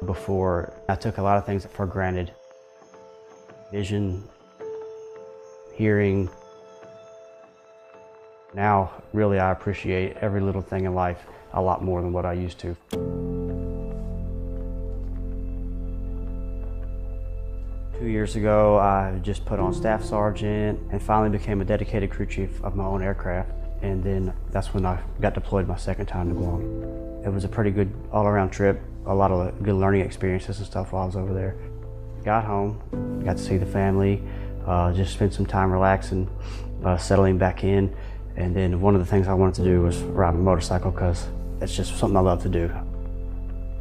Before, I took a lot of things for granted. Vision, hearing. Now, really, I appreciate every little thing in life a lot more than what I used to. 2 years ago, I just put on Staff Sergeant and finally became a dedicated crew chief of my own aircraft. And then that's when I got deployed my second time to Guam. It was a pretty good all-around trip, a lot of good learning experiences and stuff while I was over there. Got home, got to see the family, just spent some time relaxing, settling back in. And then one of the things I wanted to do was ride a motorcycle because it's just something I love to do.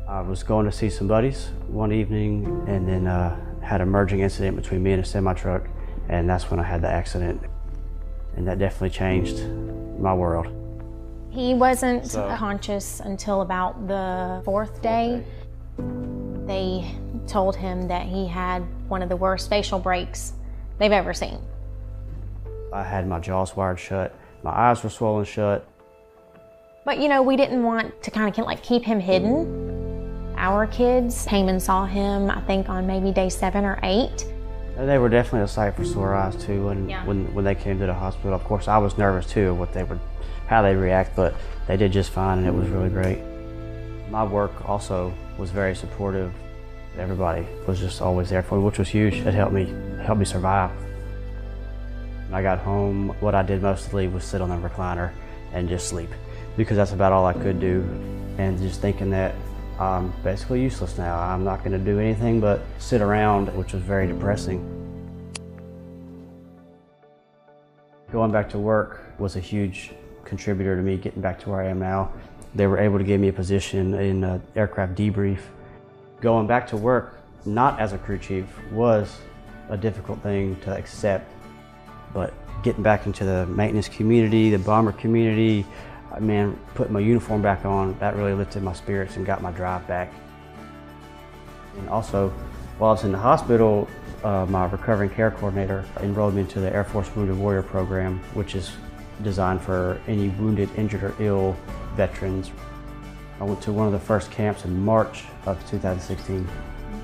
I was going to see some buddies one evening and then had a merging incident between me and a semi-truck, and that's when I had the accident. And that definitely changed my world. He wasn't conscious until about the fourth day. They told him that he had one of the worst facial breaks they've ever seen. I had my jaws wired shut, my eyes were swollen shut. But you know, we didn't want to kind of like keep him hidden. Our kids came and saw him, I think on maybe day 7 or 8. They were definitely a sight for sore eyes too when they came to the hospital. Of course, I was nervous too how they'd react, but they did just fine and it was really great. My work also was very supportive. Everybody was just always there for me, which was huge. It helped me survive. When I got home, what I did mostly was sit on a recliner and just sleep, because that's about all I could do. And just thinking that I'm basically useless now. I'm not going to do anything but sit around, which was very depressing. Going back to work was a huge contributor to me getting back to where I am now. They were able to give me a position in aircraft debrief. Going back to work, not as a crew chief, was a difficult thing to accept. But getting back into the maintenance community, the bomber community, man, putting my uniform back on, that really lifted my spirits and got my drive back. And also, while I was in the hospital, my recovering care coordinator enrolled me into the Air Force Wounded Warrior program, which is designed for any wounded, injured, or ill veterans. I went to one of the first camps in March of 2016.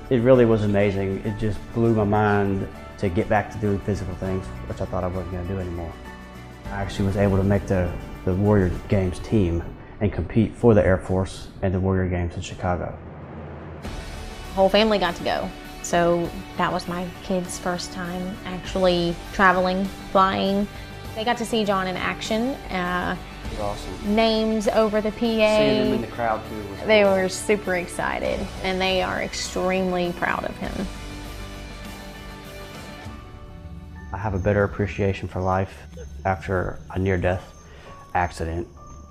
It really was amazing. It just blew my mind to get back to doing physical things, which I thought I wasn't going to do anymore. I actually was able to make the Warrior Games team and compete for the Air Force and the Warrior Games in Chicago. The whole family got to go. So that was my kids' first time actually traveling, flying. They got to see John in action. It was awesome. Names over the PA. Seeing them in the crowd too was They cool. were super excited, and they are extremely proud of him. I have a better appreciation for life after a near-death accident.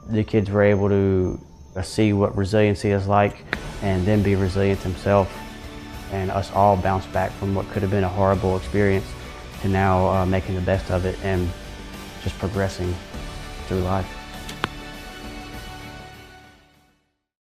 The kids were able to see what resiliency is like and then be resilient themselves, and us all bounce back from what could have been a horrible experience to now making the best of it and just progressing through life.